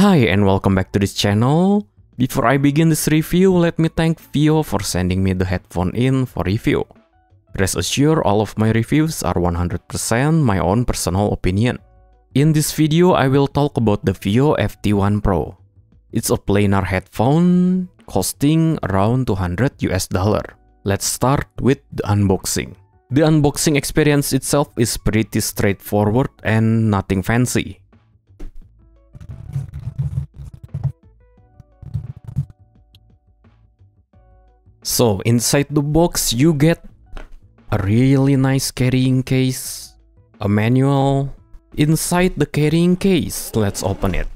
Hi and welcome back to this channel. Before I begin this review, let me thank Vio for sending me the headphone in for review. Rest assured, all of my reviews are 100% my own personal opinion. In this video, I will talk about the Vio FT1 Pro. It's a planar headphone costing around $200 US. Let's start with the unboxing. The unboxing experience itself is pretty straightforward and nothing fancy. So, inside the box, you get a really nice carrying case, a manual. Inside the carrying case, let's open it.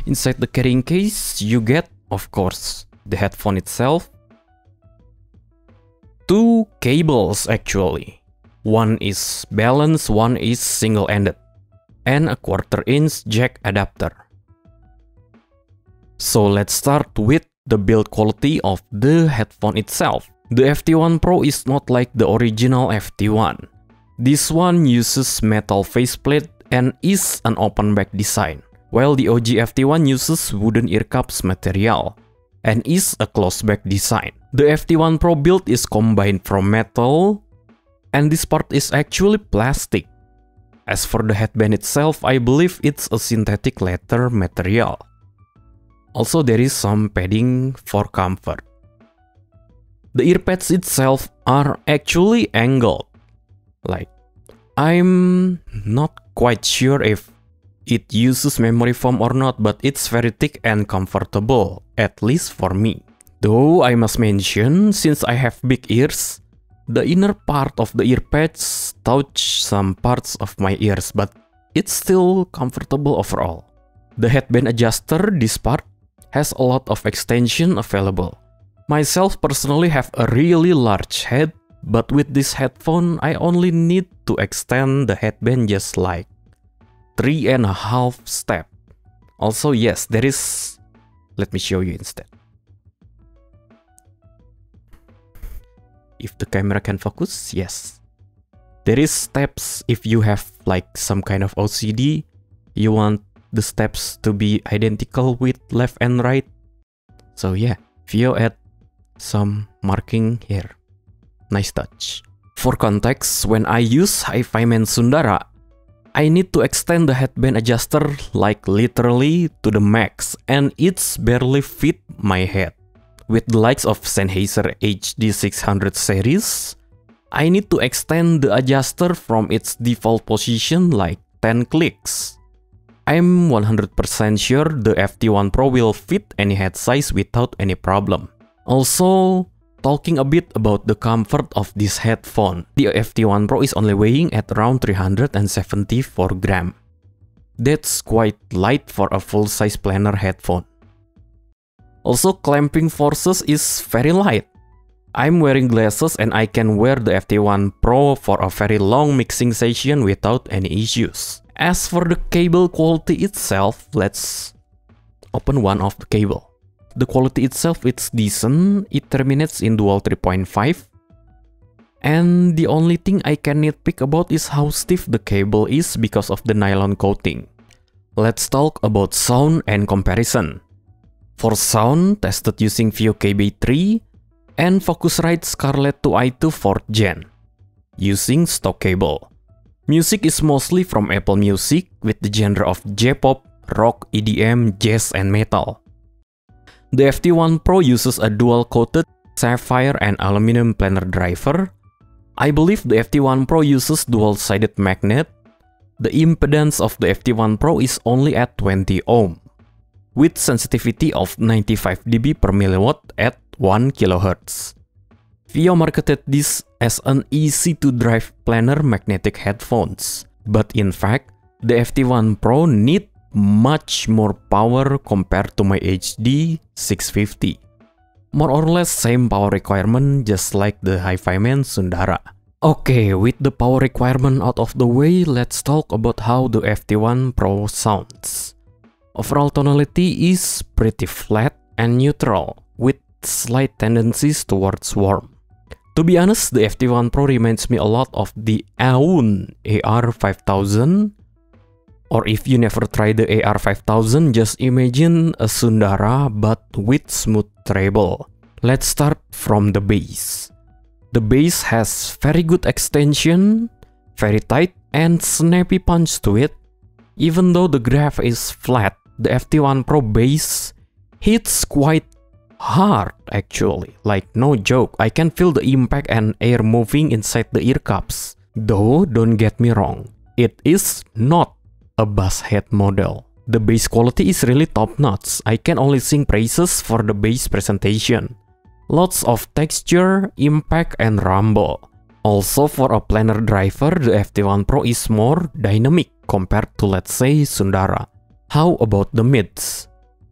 Inside the carrying case, you get, of course, the headphone itself. Two cables, actually. One is balanced, one is single-ended. And a 1/4 inch jack adapter. So let's start with the build quality of the headphone itself. The FT1 Pro is not like the original FT1. This one uses metal faceplate and is an open back design, while the OG FT1 uses wooden ear cups material and is a closed back design. The FT1 Pro build is combined from metal, and this part is actually plastic. As for the headband itself, I believe it's a synthetic leather material. Also, there is some padding for comfort. The earpads itself are actually angled. Like, I'm not quite sure if it uses memory foam or not, but it's very thick and comfortable, at least for me. Though I must mention, since I have big ears, the inner part of the earpads touch some parts of my ears, but it's still comfortable overall. The headband adjuster, this part, has a lot of extension available. Myself personally have a really large head, but with this headphone, I only need to extend the headband just like 3.5 steps. Also, yes, there is... Let me show you instead. If the camera can focus, yes. There is steps if you have like some kind of OCD, you want the steps to be identical with left and right. So yeah, Vio add some marking here. Nice touch. For context, when I use HiFiMan Sundara, I need to extend the headband adjuster like literally to the max, and it's barely fit my head. With the likes of Sennheiser HD600 series, I need to extend the adjuster from its default position like 10 clicks. I'm 100% sure the FT1 Pro will fit any head size without any problem. Also, talking a bit about the comfort of this headphone, the FT1 Pro is only weighing at around 374 grams. That's quite light for a full-size planar headphone. Also, clamping forces is very light. I'm wearing glasses and I can wear the FT1 Pro for a very long mixing session without any issues. As for the cable quality itself, let's open one of the cable. The quality itself is decent, it terminates in dual 3.5. And the only thing I can nitpick about is how stiff the cable is because of the nylon coating. Let's talk about sound and comparison. For sound, tested using Vio KB3 and Focusrite Scarlett 2i2 4th Gen, using stock cable. Music is mostly from Apple Music with the genre of J-pop, rock, EDM, jazz, and metal. The FT1 Pro uses a dual-coated sapphire and aluminum planar driver. I believe the FT1 Pro uses dual-sided magnet. The impedance of the FT1 Pro is only at 20 ohm, with sensitivity of 95 dB per milliwatt at 1 kHz. Vio marketed this as an easy-to-drive planar magnetic headphones, but in fact, the FT1 Pro need much more power compared to my HD 650. More or less same power requirement just like the HiFiMan Sundara. Okay, with the power requirement out of the way, let's talk about how the FT1 Pro sounds. Overall tonality is pretty flat and neutral, with slight tendencies towards warm. To be honest, the FT1 Pro reminds me a lot of the Aoun AR5000 Or if you never tried the AR5000, just imagine a Sundara but with smooth treble. Let's start from the bass. The bass has very good extension, very tight and snappy punch to it. Even though the graph is flat, the FT1 Pro bass hits quite hard actually, like no joke. I can feel the impact and air moving inside the ear cups. Though, don't get me wrong, it is not a bass head model. The bass quality is really top notch. I can only sing praises for the bass presentation. Lots of texture, impact and rumble. Also for a planar driver, the FT1 Pro is more dynamic compared to, let's say, Sundara. How about the mids?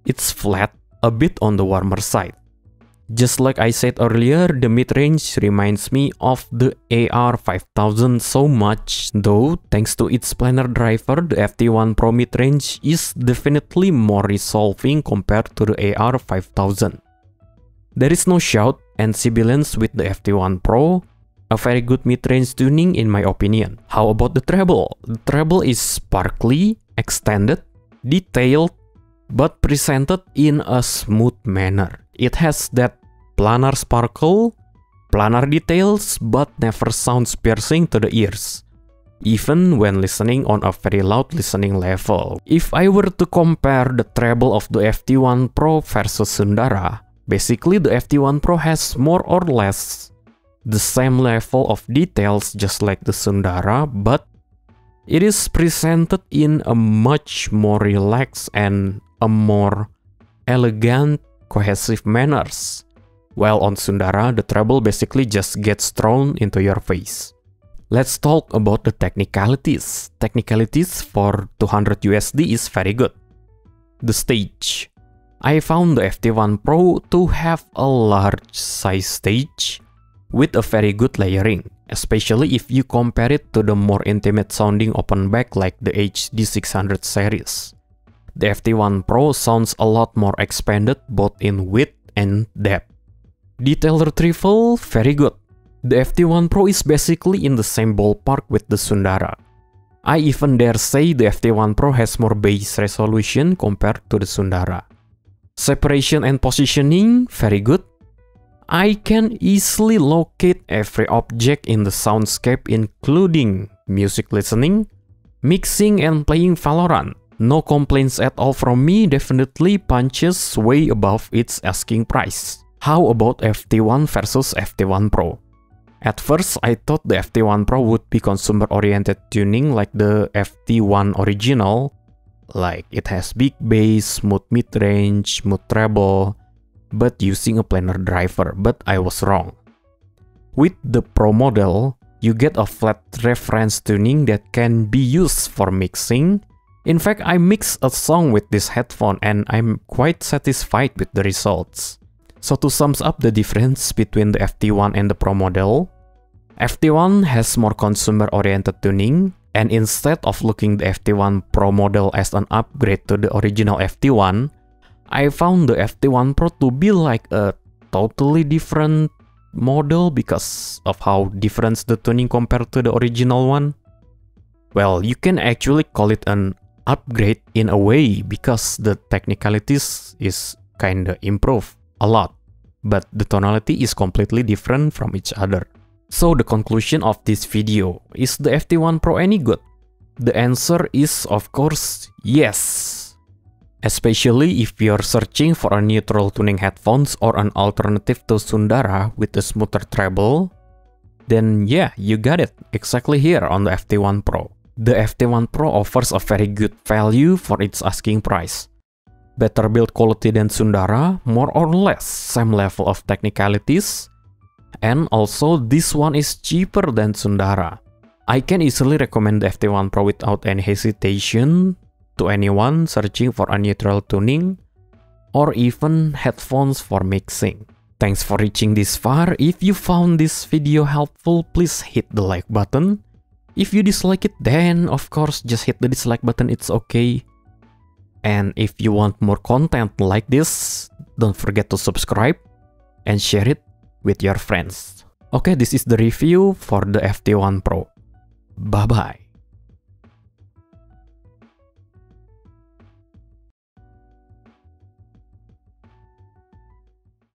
It's flat, a bit on the warmer side. Just like I said earlier, the mid-range reminds me of the AR5000 so much, though thanks to its planar driver, the FT1 Pro mid-range is definitely more resolving compared to the AR5000. There is no shout and sibilance with the FT1 Pro, a very good mid-range tuning in my opinion. How about the treble? The treble is sparkly, extended, detailed, but presented in a smooth manner. It has that planar sparkle, planar details, but never sounds piercing to the ears, even when listening on a very loud listening level. If I were to compare the treble of the FT1 Pro versus Sundara, basically the FT1 Pro has more or less the same level of details just like the Sundara, but it is presented in a much more relaxed and a more elegant, cohesive manners. While on Sundara, the treble basically just gets thrown into your face. Let's talk about the technicalities. Technicalities for 200 USD is very good. The stage. I found the FT1 Pro to have a large size stage with a very good layering, especially if you compare it to the more intimate sounding open back like the HD600 series. The FT1 Pro sounds a lot more expanded both in width and depth. Detail retrieval, very good. The FT1 Pro is basically in the same ballpark with the Sundara. I even dare say the FT1 Pro has more bass resolution compared to the Sundara. Separation and positioning, very good. I can easily locate every object in the soundscape including music listening, mixing and playing Valorant. No complaints at all from me, definitely punches way above its asking price. How about FT1 versus FT1 Pro? At first, I thought the FT1 Pro would be consumer-oriented tuning like the FT1 original, like it has big bass, smooth mid-range, smooth treble, but using a planar driver, but I was wrong. With the Pro model, you get a flat reference tuning that can be used for mixing. In fact, I mixed a song with this headphone and I'm quite satisfied with the results. So to sum up the difference between the FT1 and the Pro model, FT1 has more consumer-oriented tuning, and instead of looking the FT1 Pro model as an upgrade to the original FT1, I found the FT1 Pro to be like a totally different model because of how different the tuning compared to the original one. Well, you can actually call it an upgrade in a way because the technicalities is kinda improved a lot, but the tonality is completely different from each other. So the conclusion of this video, is the FT1 Pro any good? The answer is of course yes. Especially if you're searching for a neutral tuning headphones or an alternative to Sundara with a smoother treble, then yeah, you got it exactly here on the FT1 Pro. The FT1 Pro offers a very good value for its asking price. Better build quality than Sundara, more or less same level of technicalities, and also this one is cheaper than Sundara. I can easily recommend the FT1 Pro without any hesitation to anyone searching for a neutral tuning or even headphones for mixing. Thanks for reaching this far. If you found this video helpful, please hit the like button. If you dislike it, then of course just hit the dislike button, it's okay. And if you want more content like this, don't forget to subscribe and share it with your friends. Okay, this is the review for the FT1 Pro. Bye-bye.